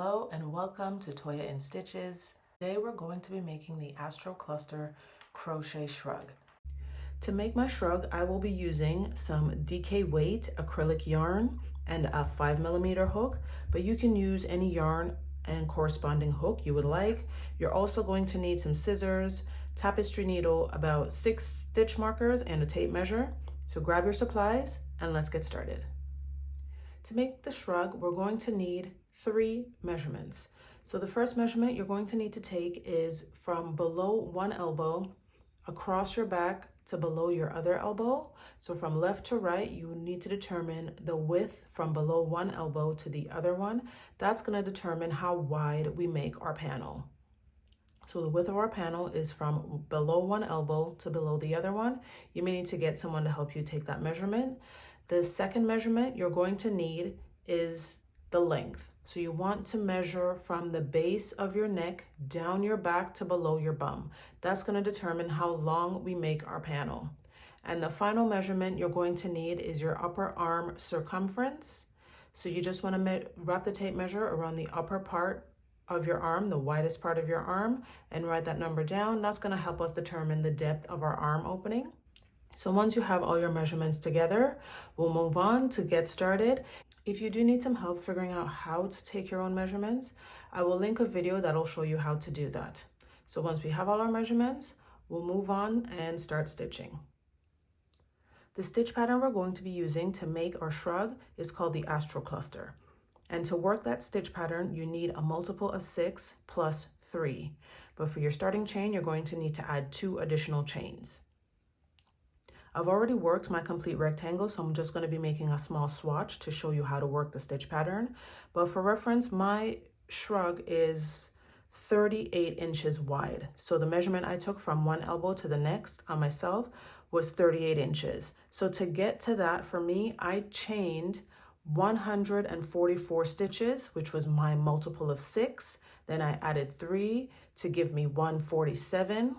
Hello and welcome to Toya in Stitches. Today we're going to be making the Astro Cluster Crochet Shrug. To make my shrug, I will be using some DK weight acrylic yarn and a 5mm hook, but you can use any yarn and corresponding hook you would like. You're also going to need some scissors, tapestry needle, about 6 stitch markers, and a tape measure. So grab your supplies and let's get started. To make the shrug, we're going to need 3 measurements. So the first measurement you're going to need to take is from below one elbow across your back to below your other elbow. So from left to right, you need to determine the width from below one elbow to the other one. That's going to determine how wide we make our panel. So the width of our panel is from below one elbow to below the other one. You may need to get someone to help you take that measurement. The second measurement you're going to need is the length. So you want to measure from the base of your neck down your back to below your bum. That's going to determine how long we make our panel. And the final measurement you're going to need is your upper arm circumference. So you just want to wrap the tape measure around the upper part of your arm, the widest part of your arm, and write that number down. That's going to help us determine the depth of our arm opening. So once you have all your measurements together, we'll move on to get started. If you do need some help figuring out how to take your own measurements, I will link a video that'll show you how to do that. So once we have all our measurements, we'll move on and start stitching. The stitch pattern we're going to be using to make our shrug is called the Astro Cluster. And to work that stitch pattern, you need a multiple of 6 plus 3. But for your starting chain, you're going to need to add 2 additional chains. I've already worked my complete rectangle, so I'm just going to be making a small swatch to show you how to work the stitch pattern. But for reference, my shrug is 38 inches wide. So the measurement I took from one elbow to the next on myself was 38 inches. So to get to that, for me, I chained 144 stitches, which was my multiple of 6. Then I added 3 to give me 147.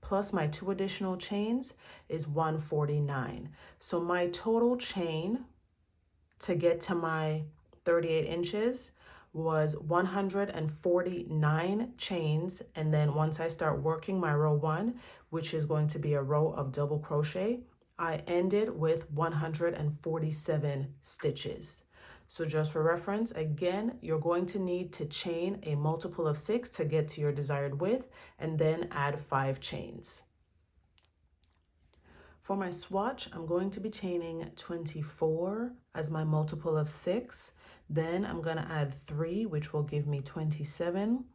Plus my 2 additional chains is 149. So my total chain to get to my 38 inches was 149 chains. And then once I start working my row 1, which is going to be a row of double crochet, I ended with 147 stitches. So just for reference, again, you're going to need to chain a multiple of 6 to get to your desired width, and then add 5 chains. For my swatch, I'm going to be chaining 24 as my multiple of 6. Then I'm going to add 3, which will give me 27,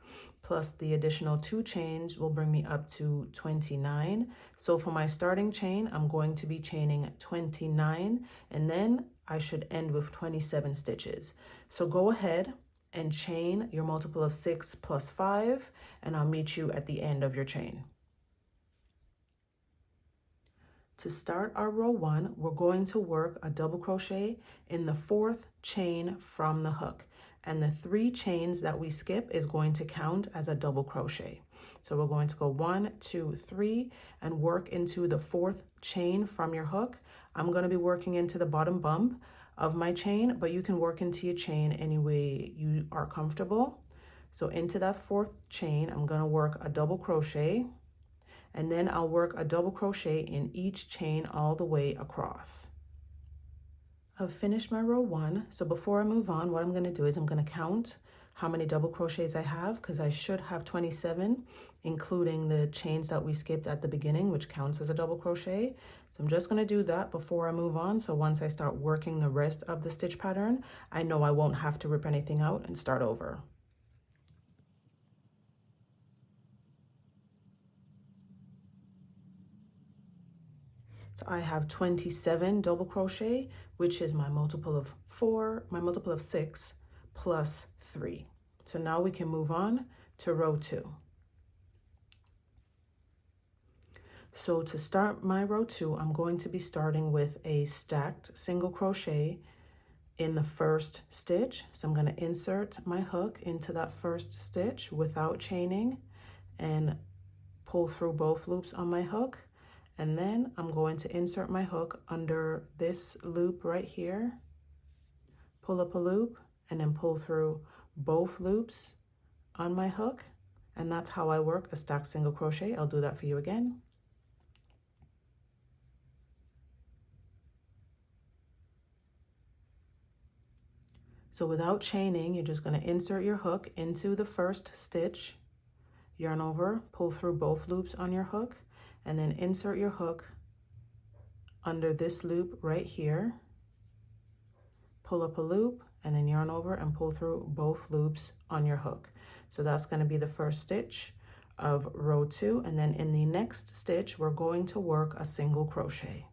plus the additional 2 chains will bring me up to 29. So for my starting chain, I'm going to be chaining 29, and then I should end with 27 stitches. So go ahead and chain your multiple of 6 plus 5, and I'll meet you at the end of your chain. To start our row 1, we're going to work a double crochet in the 4th chain from the hook. And the 3 chains that we skip is going to count as a double crochet. So we're going to go 1, 2, 3, and work into the 4th chain from your hook. I'm going to be working into the bottom bump of my chain, but you can work into your chain any way you are comfortable. So into that 4th chain, I'm going to work a double crochet, and then I'll work a double crochet in each chain all the way across. I've finished my row 1, so before I move on, what I'm going to do is I'm going to count how many double crochets I have, because I should have 27, including the chains that we skipped at the beginning, which counts as a double crochet. So I'm just going to do that before I move on, so once I start working the rest of the stitch pattern, I know I won't have to rip anything out and start over. So I have 27 double crochet, which is my multiple of 6 plus 3. So now we can move on to row 2. So to start my row 2, I'm going to be starting with a stacked single crochet in the 1st stitch. So I'm going to insert my hook into that 1st stitch without chaining and pull through both loops on my hook. And then I'm going to insert my hook under this loop right here, pull up a loop, and then pull through both loops on my hook, and that's how I work a stacked single crochet. I'll do that for you again. So without chaining, you're just going to insert your hook into the first stitch, yarn over, pull through both loops on your hook, and then insert your hook under this loop right here, pull up a loop, and then yarn over and pull through both loops on your hook. So that's going to be the first stitch of row 2, and then in the next stitch we're going to work a single crochet.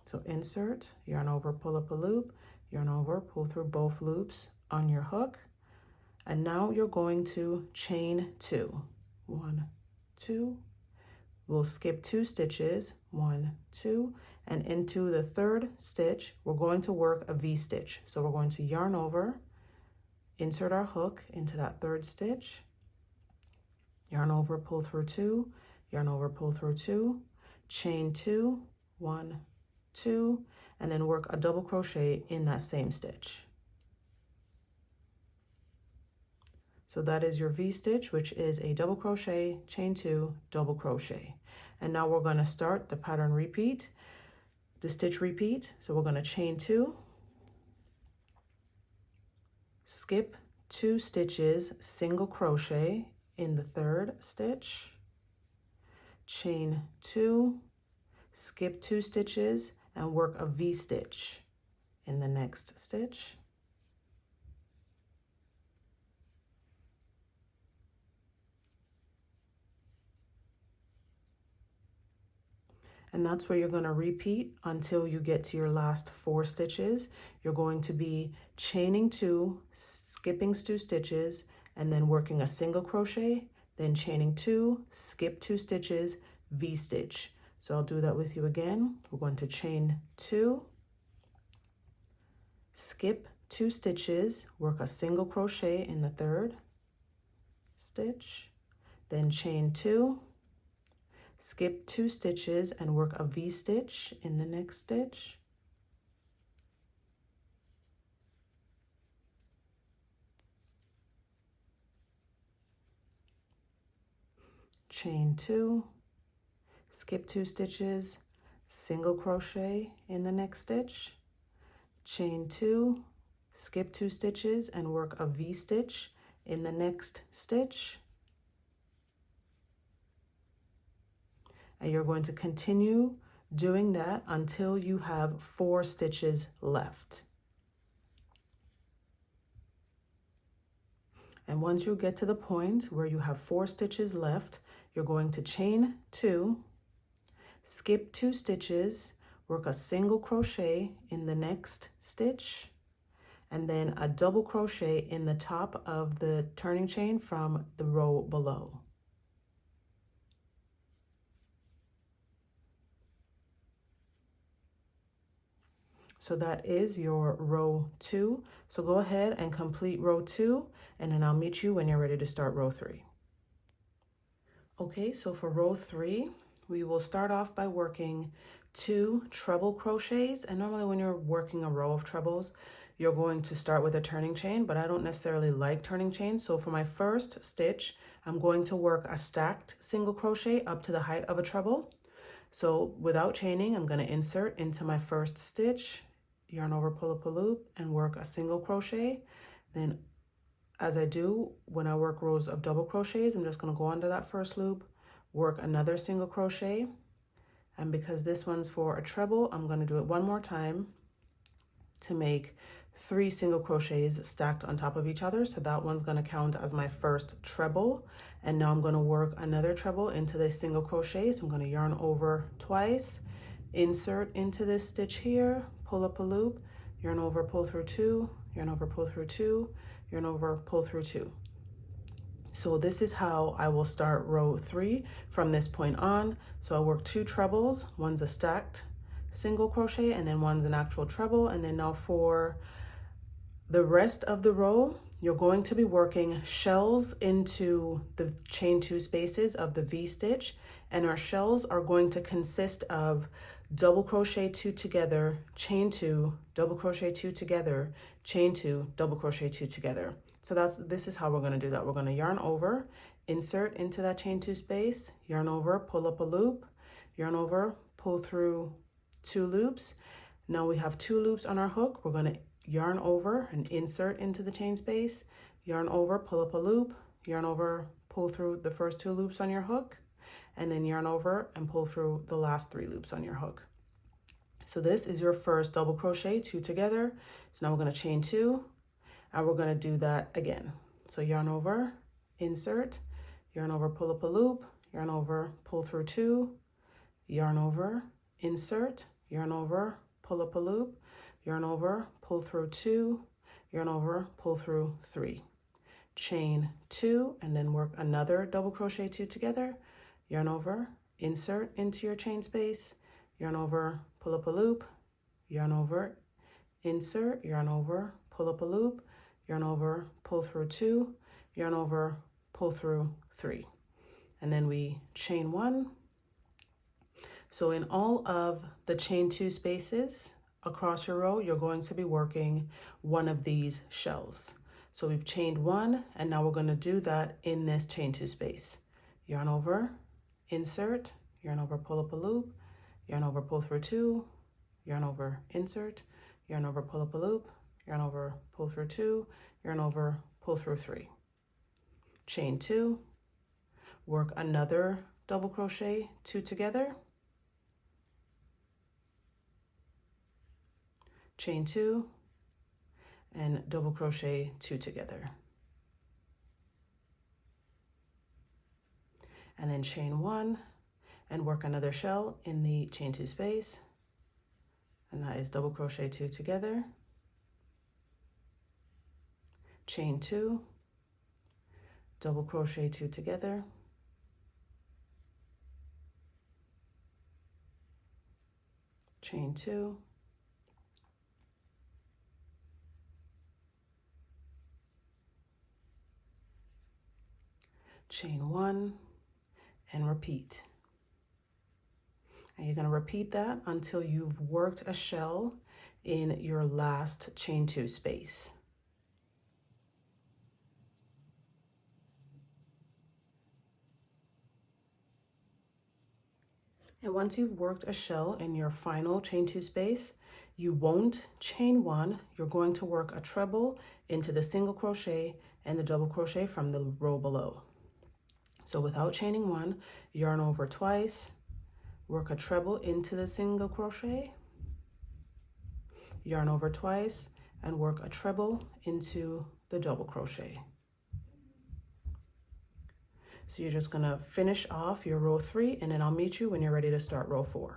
So insert, yarn over, pull up a loop, yarn over, pull through both loops on your hook, and now you're going to chain 2. 1, 2. We'll skip 2 stitches, 1, 2, and into the third stitch we're going to work a V-stitch. So we're going to yarn over, insert our hook into that third stitch, yarn over, pull through 2, yarn over, pull through 2, chain 2, 1, 2, and then work a double crochet in that same stitch. So that is your V-stitch, which is a double crochet, chain 2, double crochet. And now we're going to start the pattern repeat, the stitch repeat. So we're going to chain 2, skip 2 stitches, single crochet in the third stitch, chain 2, skip 2 stitches, and work a V-stitch in the next stitch. And that's where you're going to repeat until you get to your last 4 stitches. You're going to be chaining 2, skipping 2 stitches, and then working a single crochet, then chaining 2, skip 2 stitches, V-stitch. So I'll do that with you again. We're going to chain 2, skip 2 stitches, work a single crochet in the third stitch, then chain 2, skip 2 stitches and work a V-stitch in the next stitch, chain 2, skip 2 stitches, single crochet in the next stitch, chain 2, skip 2 stitches and work a V-stitch in the next stitch. And you're going to continue doing that until you have 4 stitches left. And once you get to the point where you have 4 stitches left, you're going to chain 2, skip 2 stitches, work a single crochet in the next stitch, and then a double crochet in the top of the turning chain from the row below. So that is your row 2. So go ahead and complete row 2, and then I'll meet you when you're ready to start row 3. Okay, so for row 3, we will start off by working 2 treble crochets. And normally when you're working a row of trebles, you're going to start with a turning chain, but I don't necessarily like turning chains. So for my first stitch, I'm going to work a stacked single crochet up to the height of a treble. So without chaining, I'm going to insert into my first stitch, yarn over, pull up a loop, and work a single crochet. Then as I do when I work rows of double crochets, I'm just going to go under that first loop, work another single crochet, and because this one's for a treble, I'm going to do it one more time to make 3 single crochets stacked on top of each other. So that one's going to count as my first treble, and now I'm going to work another treble into this single crochet. So I'm going to yarn over twice, insert into this stitch here, pull up a loop, yarn over, pull through 2, yarn over, pull through 2, yarn over, pull through 2. So this is how I will start row 3 from this point on. So I work 2 trebles, one's a stacked single crochet and then one's an actual treble. And then now for the rest of the row, you're going to be working shells into the chain 2 spaces of the V-stitch, and our shells are going to consist of double crochet 2 together, chain 2, double crochet 2 together, chain 2, double crochet 2 together. So this is how we're going to do that. We're going to yarn over, insert into that chain 2 space, yarn over, pull up a loop, yarn over, pull through 2 loops. Now we have 2 loops on our hook. We're going to yarn over and insert into the chain space, yarn over, pull up a loop, yarn over, pull through the first 2 loops on your hook, and then yarn over and pull through the last 3 loops on your hook. So this is your first double crochet, 2 together. So now we're going to chain 2, and we're going to do that again. So yarn over, insert, yarn over, pull up a loop, yarn over, pull through 2, yarn over, insert, yarn over, pull up a loop, yarn over, pull through 2, yarn over, pull through 3. Chain 2, and then work another double crochet 2 together, yarn over, insert into your chain space, yarn over, pull up a loop, yarn over, insert, yarn over, pull up a loop, yarn over, pull through 2, yarn over, pull through 3. And then we chain 1. So in all of the chain 2 spaces across your row, you're going to be working one of these shells. So we've chained 1, and now we're going to do that in this chain 2 space. Yarn over, insert, yarn over, pull up a loop, yarn over, pull through 2, yarn over, insert, yarn over, pull up a loop, yarn over, pull through 2, yarn over, pull through 3. Chain 2, work another double crochet 2 together, chain 2, and double crochet 2 together. And then chain 1 and work another shell in the chain 2 space, and that is double crochet 2 together, chain 2, double crochet 2 together, chain 2, chain 1, and repeat. And you're going to repeat that until you've worked a shell in your last chain 2 space. And once you've worked a shell in your final chain 2 space, you won't chain 1. You're going to work a treble into the single crochet and the double crochet from the row below. So without chaining 1, yarn over twice, work a treble into the single crochet, yarn over twice, and work a treble into the double crochet. So you're just going to finish off your row 3, and then I'll meet you when you're ready to start row 4.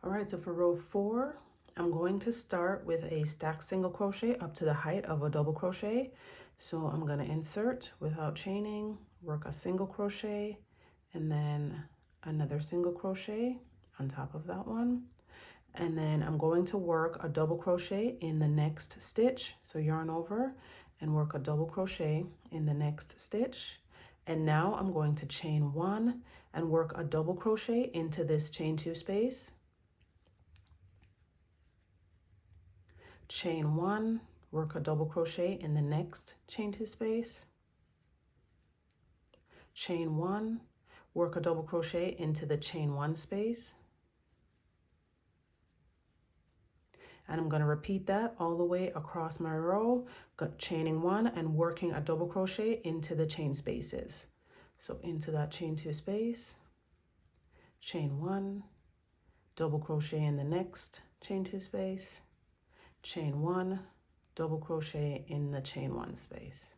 All right, so for row 4, I'm going to start with a stacked single crochet up to the height of a double crochet. So I'm going to insert without chaining, work a single crochet, and then another single crochet on top of that one. And then I'm going to work a double crochet in the next stitch. So yarn over and work a double crochet in the next stitch. And now I'm going to chain 1 and work a double crochet into this chain 2 space. Chain 1, work a double crochet in the next chain 2 space. Chain 1, work a double crochet into the chain 1 space. And I'm going to repeat that all the way across my row, chaining 1 and working a double crochet into the chain spaces. So into that chain 2 space, chain 1, double crochet in the next chain 2 space, chain 1, double crochet in the chain 1 space.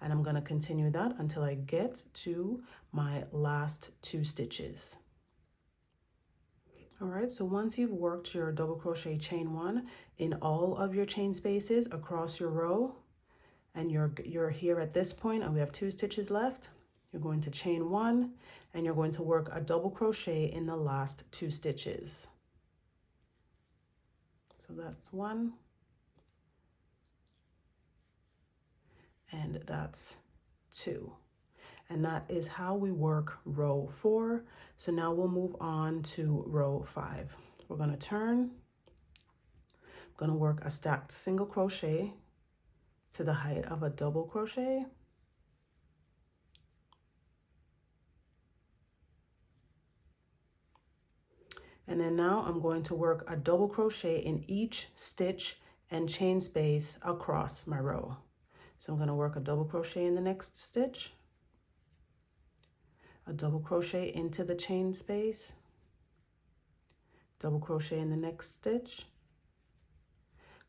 And I'm going to continue that until I get to my last 2 stitches. All right, so once you've worked your double crochet chain 1 in all of your chain spaces across your row, and you're here at this point and we have 2 stitches left, you're going to chain 1 and you're going to work a double crochet in the last 2 stitches. So that's 1 and that's 2. And that is how we work row 4. So now we'll move on to row 5. We're going to turn, I'm going to work a stacked single crochet to the height of a double crochet. And then now I'm going to work a double crochet in each stitch and chain space across my row. So I'm going to work a double crochet in the next stitch, a double crochet into the chain space, double crochet in the next stitch,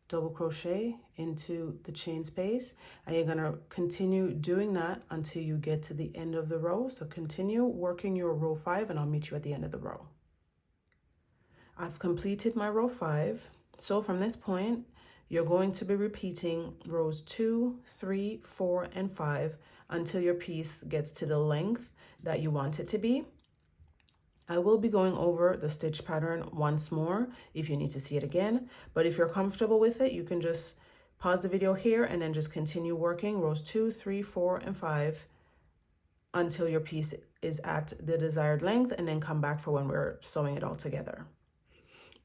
double crochet into the chain space, and you're going to continue doing that until you get to the end of the row. So continue working your row 5 and I'll meet you at the end of the row. I've completed my row 5. So from this point, you're going to be repeating rows 2, 3, 4, and 5 until your piece gets to the length that you want it to be. I will be going over the stitch pattern once more if you need to see it again, but if you're comfortable with it, you can just pause the video here and then just continue working rows 2, 3, 4, and 5 until your piece is at the desired length, and then come back for when we're sewing it all together.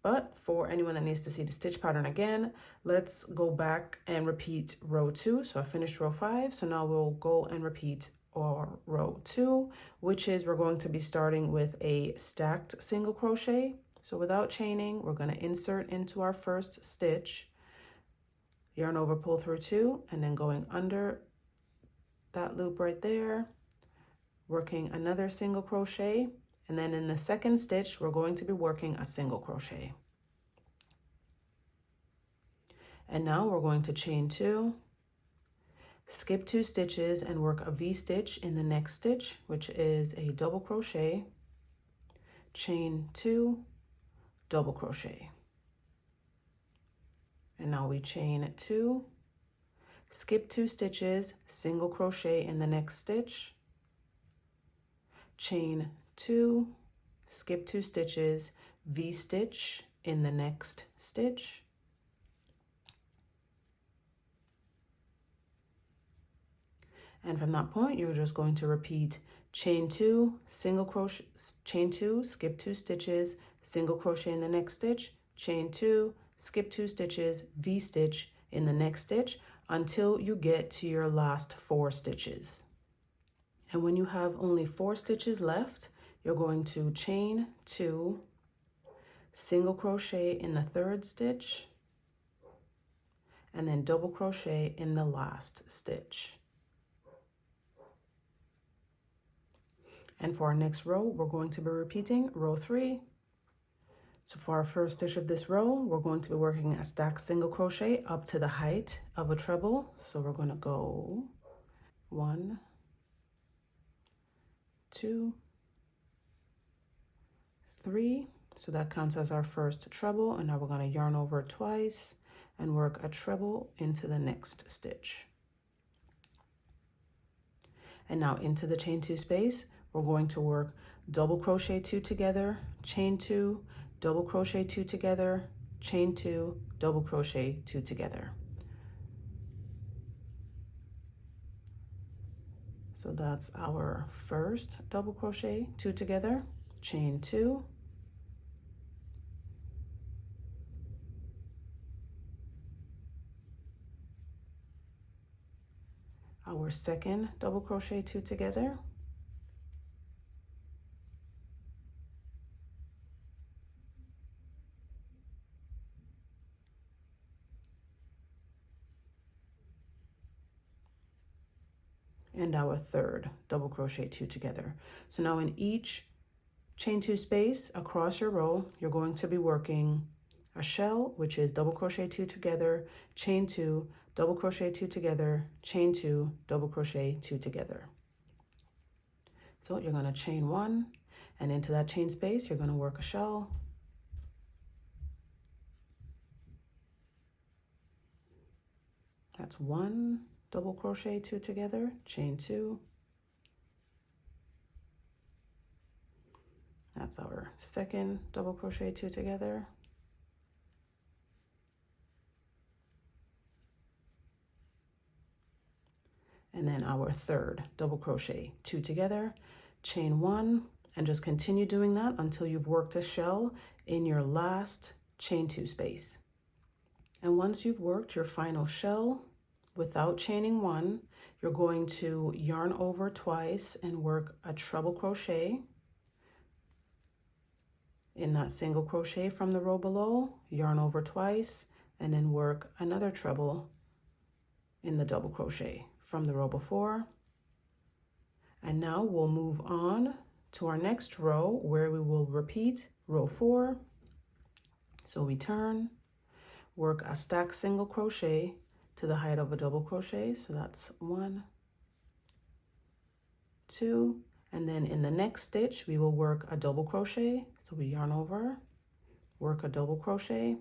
But for anyone that needs to see the stitch pattern again, let's go back and repeat row 2. So I finished row 5. So now we'll go and repeat our row 2, which is we're going to be starting with a stacked single crochet. So without chaining, we're going to insert into our first stitch, yarn over, pull through 2, and then going under that loop right there, working another single crochet. And then in the second stitch, we're going to be working a single crochet. And now we're going to chain 2, skip 2 stitches and work a V-stitch in the next stitch, which is a double crochet, chain 2, double crochet. And now we chain 2, skip 2 stitches, single crochet in the next stitch, chain 2, skip 2 stitches, V-stitch in the next stitch, and from that point you're just going to repeat chain 2, single crochet, chain 2, skip 2 stitches, single crochet in the next stitch, chain 2, skip 2 stitches, V-stitch in the next stitch until you get to your last 4 stitches. And when you have only 4 stitches left, you're going to chain 2, single crochet in the third stitch, and then double crochet in the last stitch. And for our next row, we're going to be repeating row 3. So for our first stitch of this row, we're going to be working a stacked single crochet up to the height of a treble. So we're going to go 1, 2, 3. So that counts as our first treble, and now we're going to yarn over twice and work a treble into the next stitch. And now into the chain 2 space, we're going to work double crochet 2 together, chain 2, double crochet 2 together, chain 2, double crochet 2 together. So that's our first double crochet 2 together, chain 2, our second double crochet 2 together, and our third double crochet 2 together. So now in each chain 2 space across your row, you're going to be working a shell, which is double crochet 2 together, chain 2, double crochet 2 together, chain 2, double crochet 2 together. So you're going to chain 1, and into that chain space, you're going to work a shell, that's 1 double crochet 2 together, chain 2, that's our second double crochet 2 together, and then our third double crochet 2 together, chain 1, and just continue doing that until you've worked a shell in your last chain 2 space. And once you've worked your final shell, without chaining one, you're going to yarn over twice and work a treble crochet in that single crochet from the row below, yarn over twice, and then work another treble in the double crochet from the row before. And now we'll move on to our next row where we will repeat row 4. So we turn, work a stacked single crochet to the height of a double crochet. So that's 1, 2, and then in the next stitch we will work a double crochet. So we yarn over, work a double crochet,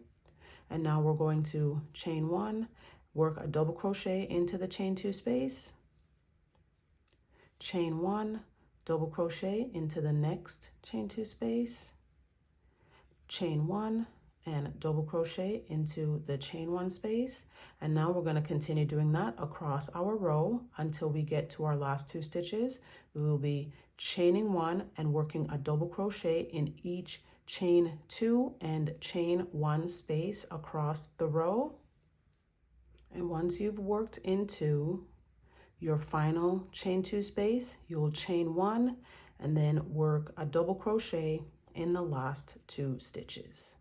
and now we're going to chain 1, work a double crochet into the chain 2 space, chain 1, double crochet into the next chain 2 space, chain 1, and double crochet into the chain 1 space. And now we're going to continue doing that across our row until we get to our last 2 stitches. We will be chaining 1 and working a double crochet in each chain 2 and chain 1 space across the row. And once you've worked into your final chain 2 space, you'll chain 1 and then work a double crochet in the last 2 stitches.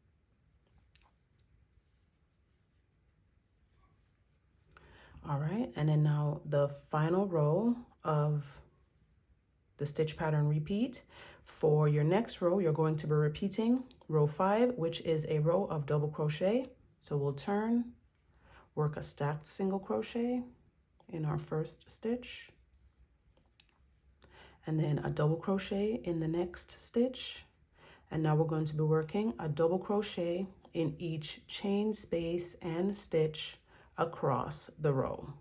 All right, and then now the final row of the stitch pattern repeat. For your next row, you're going to be repeating row 5, which is a row of double crochet. So we'll turn, work a stacked single crochet in our first stitch, and then a double crochet in the next stitch. And now we're going to be working a double crochet in each chain space and stitch across the row.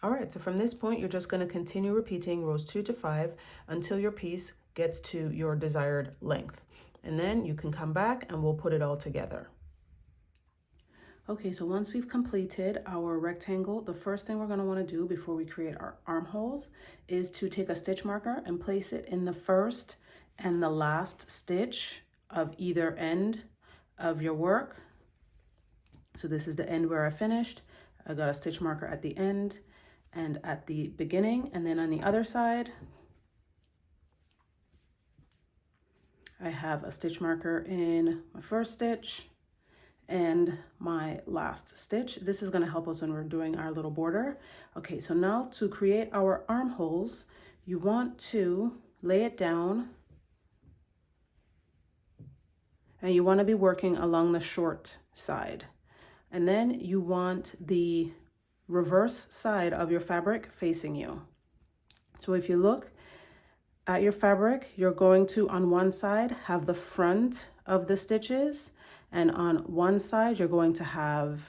All right, so from this point, you're just going to continue repeating rows 2 to 5 until your piece gets to your desired length. And then you can come back and we'll put it all together. Okay, so once we've completed our rectangle, the first thing we're going to want to do before we create our armholes is to take a stitch marker and place it in the first and the last stitch of either end of your work. So this is the end where I finished. I got a stitch marker at the end and at the beginning, and then on the other side, I have a stitch marker in my first stitch and my last stitch. This is going to help us when we're doing our little border. Okay, so now to create our armholes, you want to lay it down and you want to be working along the short side. And then you want the reverse side of your fabric facing you. So if you look at your fabric, you're going to, on one side, have the front of the stitches, and on one side, you're going to have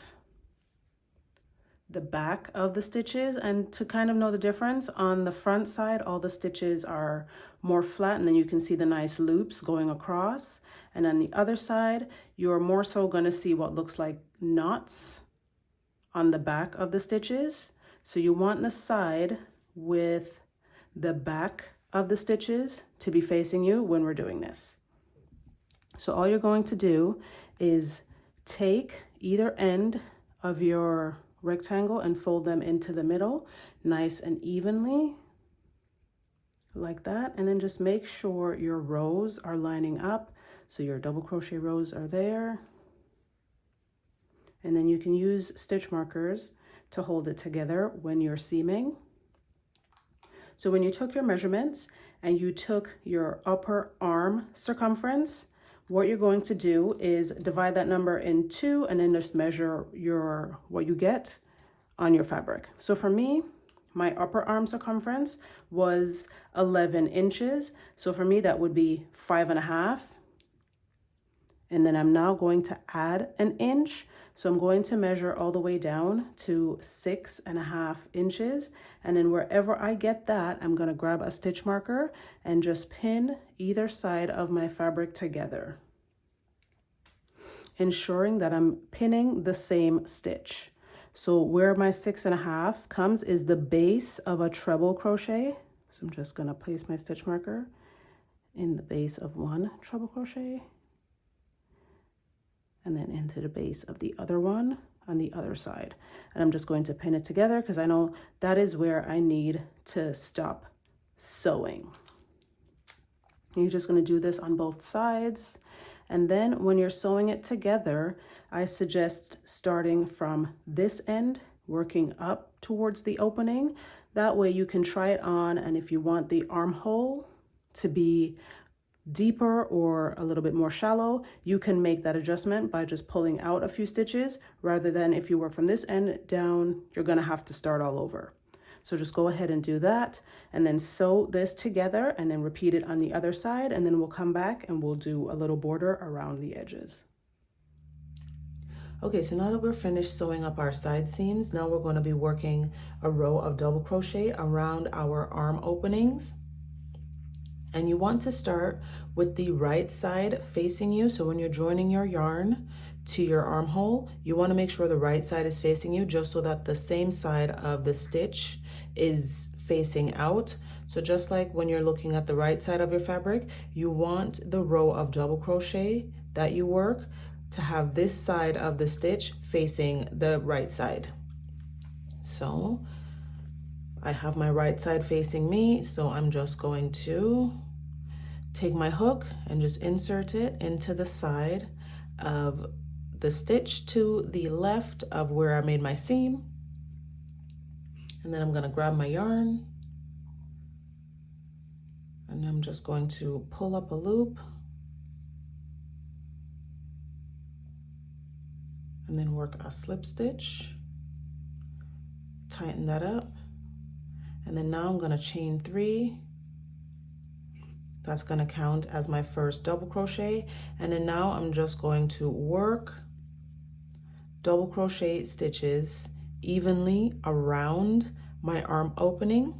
the back of the stitches. And to kind of know the difference, on the front side, all the stitches are more flat, and then you can see the nice loops going across. And on the other side, you're more so going to see what looks like knots on the back of the stitches. So you want the side with the back of the stitches to be facing you when we're doing this. So all you're going to do is take either end of your rectangle and fold them into the middle nice and evenly like that, and then just make sure your rows are lining up. So your double crochet rows are there, and then you can use stitch markers to hold it together when you're seaming. So when you took your measurements and you took your upper arm circumference, what you're going to do is divide that number in 2 and then just measure what you get on your fabric. So for me, my upper arm circumference was 11 inches. So for me, that would be 5.5. And then I'm now going to add an inch. So I'm going to measure all the way down to 6.5 inches. And then wherever I get that, I'm going to grab a stitch marker and just pin either side of my fabric together, ensuring that I'm pinning the same stitch. So where my 6.5 comes is the base of a treble crochet. So I'm just going to place my stitch marker in the base of one treble crochet, and then into the base of the other one on the other side. And I'm just going to pin it together because I know that is where I need to stop sewing. You're just going to do this on both sides. And then when you're sewing it together, I suggest starting from this end, working up towards the opening. That way you can try it on, and if you want the armhole to be deeper or a little bit more shallow, you can make that adjustment by just pulling out a few stitches, rather than if you work from this end down, you're going to have to start all over. So just go ahead and do that, and then sew this together, and then repeat it on the other side, and then we'll come back and we'll do a little border around the edges. Okay, so now that we're finished sewing up our side seams, now we're going to be working a row of double crochet around our arm openings. And you want to start with the right side facing you. So when you're joining your yarn to your armhole, you want to make sure the right side is facing you, just so that the same side of the stitch is facing out. So just like when you're looking at the right side of your fabric, you want the row of double crochet that you work to have this side of the stitch facing the right side. So I have my right side facing me, so I'm just going to take my hook and just insert it into the side of the stitch to the left of where I made my seam. And then I'm going to grab my yarn, and I'm just going to pull up a loop, and then work a slip stitch, tighten that up, and then now I'm going to chain 3. That's going to count as my first double crochet, and then now I'm just going to work double crochet stitches evenly around my arm opening.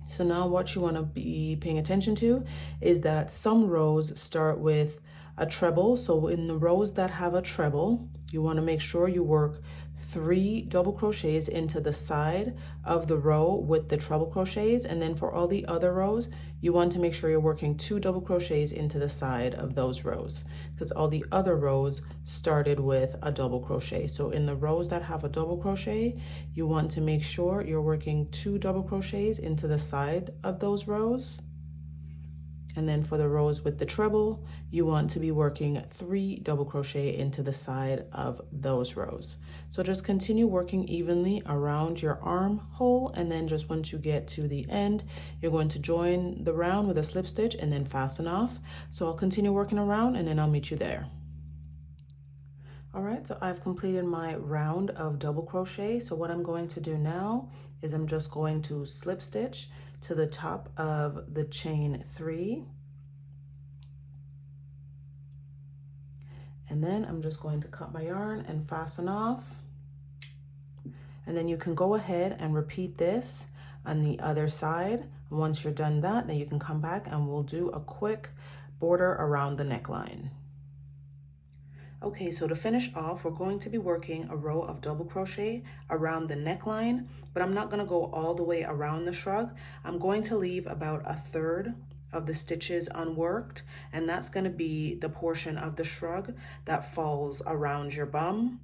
So now what you want to be paying attention to is that some rows start with a treble. So in the rows that have a treble, you want to make sure you work 3 double crochets into the side of the row with the treble crochets, and then for all the other rows you want to make sure you're working 2 double crochets into the side of those rows, because all the other rows started with a double crochet. So in the rows that have a double crochet, you want to make sure you're working 2 double crochets into the side of those rows. And then for the rows with the treble, you want to be working 3 double crochet into the side of those rows. So just continue working evenly around your armhole, and then just once you get to the end, you're going to join the round with a slip stitch and then fasten off. So I'll continue working around, and then I'll meet you there. All right, so I've completed my round of double crochet. So what I'm going to do now is I'm just going to slip stitch to the top of the chain 3, and then I'm just going to cut my yarn and fasten off, and then you can go ahead and repeat this on the other side. And once you're done that, then you can come back and we'll do a quick border around the neckline. Okay, so to finish off, we're going to be working a row of double crochet around the neckline, but I'm not going to go all the way around the shrug. I'm going to leave about 1/3 of the stitches unworked, and that's going to be the portion of the shrug that falls around your bum.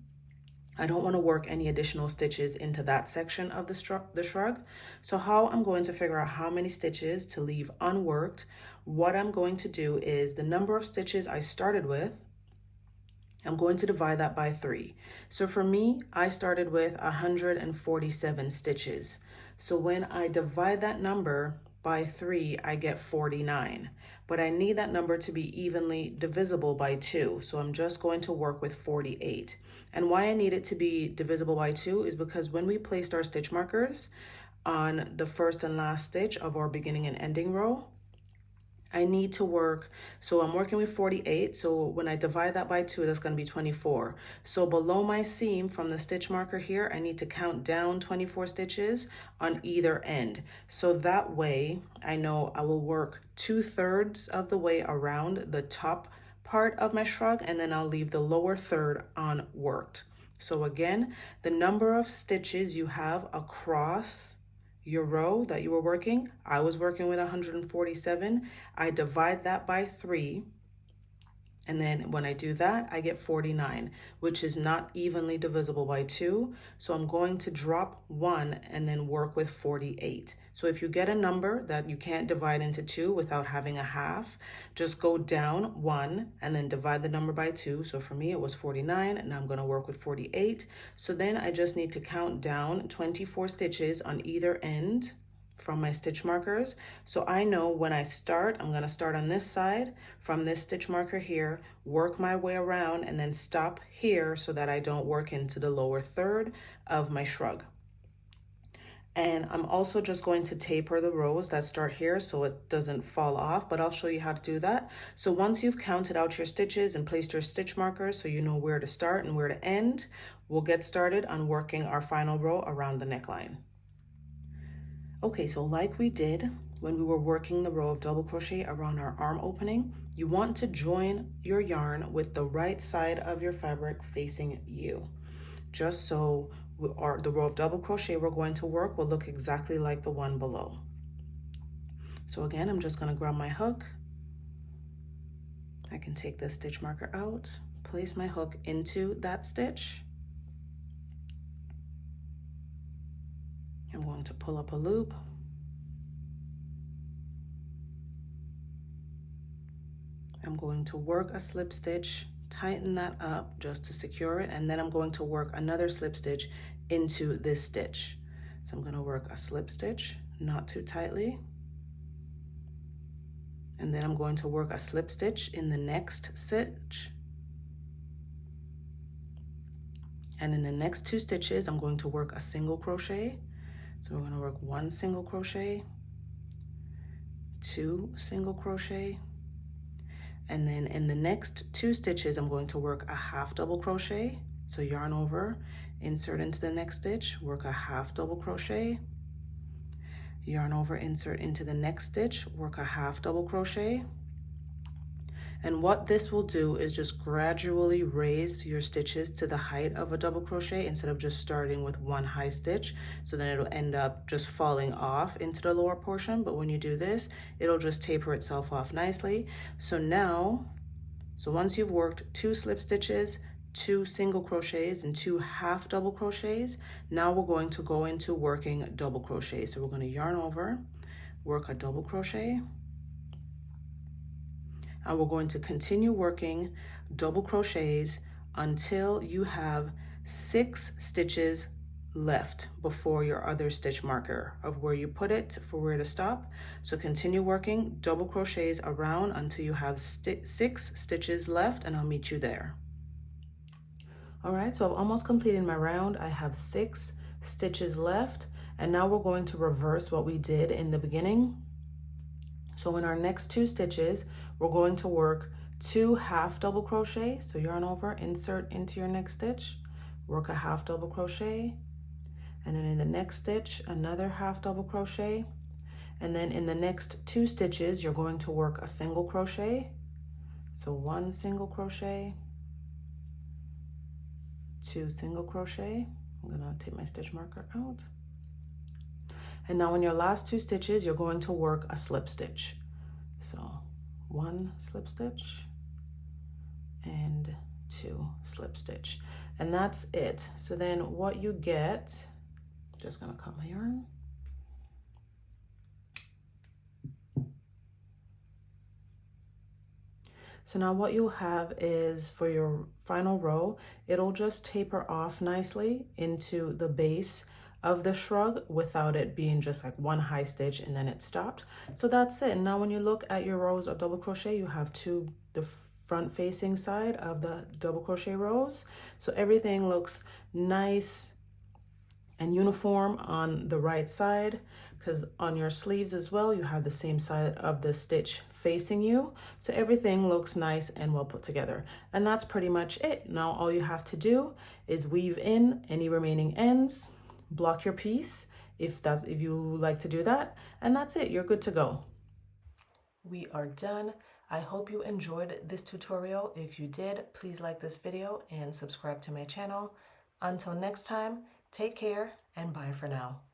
I don't want to work any additional stitches into that section of the shrug. So how I'm going to figure out how many stitches to leave unworked, what I'm going to do is the number of stitches I started with, I'm going to divide that by 3. So for me, I started with 147 stitches. So when I divide that number by 3, I get 49. But I need that number to be evenly divisible by 2. So I'm just going to work with 48. And why I need it to be divisible by 2 is because when we placed our stitch markers on the first and last stitch of our beginning and ending row, I need to work, so I'm working with 48, so when I divide that by 2, that's going to be 24. So below my seam from the stitch marker here, I need to count down 24 stitches on either end. So that way, I know I will work 2/3 of the way around the top part of my shrug, and then I'll leave the lower third unworked. So again, the number of stitches you have across your row that you were working, I was working with 147. I divide that by 3 And then when I do that, I get 49, which is not evenly divisible by 2. So I'm going to drop 1 and then work with 48. So if you get a number that you can't divide into 2 without having a half, just go down 1 and then divide the number by 2. So for me, it was 49, and I'm going to work with 48. So then I just need to count down 24 stitches on either end from my stitch markers. So I know when I start, I'm going to start on this side from this stitch marker here, work my way around, and then stop here so that I don't work into the lower third of my shrug. And I'm also just going to taper the rows that start here so it doesn't fall off, but I'll show you how to do that. So once you've counted out your stitches and placed your stitch markers so you know where to start and where to end, we'll get started on working our final row around the neckline. Okay, so like we did when we were working the row of double crochet around our arm opening, you want to join your yarn with the right side of your fabric facing you, just so the row of double crochet we're going to work will look exactly like the one below. So again, I'm just going to grab my hook. I can take this stitch marker out, place my hook into that stitch. I'm going to pull up a loop. I'm going to work a slip stitch, tighten that up just to secure it, and then I'm going to work another slip stitch into this stitch. So I'm going to work a slip stitch, not too tightly, and then I'm going to work a slip stitch in the next stitch. And in the next 2 stitches, I'm going to work a single crochet. So we're going to work 1 single crochet, 2 single crochet, and then in the next 2 stitches, I'm going to work a half double crochet. So yarn over, insert into the next stitch, work a half double crochet, yarn over, insert into the next stitch, work a half double crochet. And what this will do is just gradually raise your stitches to the height of a double crochet instead of just starting with 1 high stitch. So then it'll end up just falling off into the lower portion. But when you do this, it'll just taper itself off nicely. So now, once you've worked 2 slip stitches, 2 single crochets, and 2 half double crochets, now we're going to go into working double crochet. So we're going to yarn over, work a double crochet, and we're going to continue working double crochets until you have 6 stitches left before your other stitch marker of where you put it for where to stop. So continue working double crochets around until you have 6 stitches left, and I'll meet you there. All right, so I've almost completed my round. I have 6 stitches left, and now we're going to reverse what we did in the beginning. So in our next 2 stitches, we're going to work 2 half double crochet. So yarn over, insert into your next stitch, work a half double crochet, and then in the next stitch, another half double crochet. And then in the next 2 stitches, you're going to work a single crochet. So 1 single crochet, 2 single crochet. I'm gonna take my stitch marker out. And now in your last 2 stitches, you're going to work a slip stitch. So 1 slip stitch and 2 slip stitch. And that's it. So then what you get, just gonna cut my yarn. So now what you'll have is for your final row, it'll just taper off nicely into the base of the shrug without it being just like 1 high stitch and then it stopped. So that's it. And now when you look at your rows of double crochet, you have the front facing side of the double crochet rows. So everything looks nice and uniform on the right side, because on your sleeves as well, you have the same side of the stitch facing you. So everything looks nice and well put together. And that's pretty much it. Now all you have to do is weave in any remaining ends, block your piece if you like to do that, and that's it. You're good to go. We are done. I hope you enjoyed this tutorial. If you did, please like this video and subscribe to my channel. Until next time, take care and bye for now.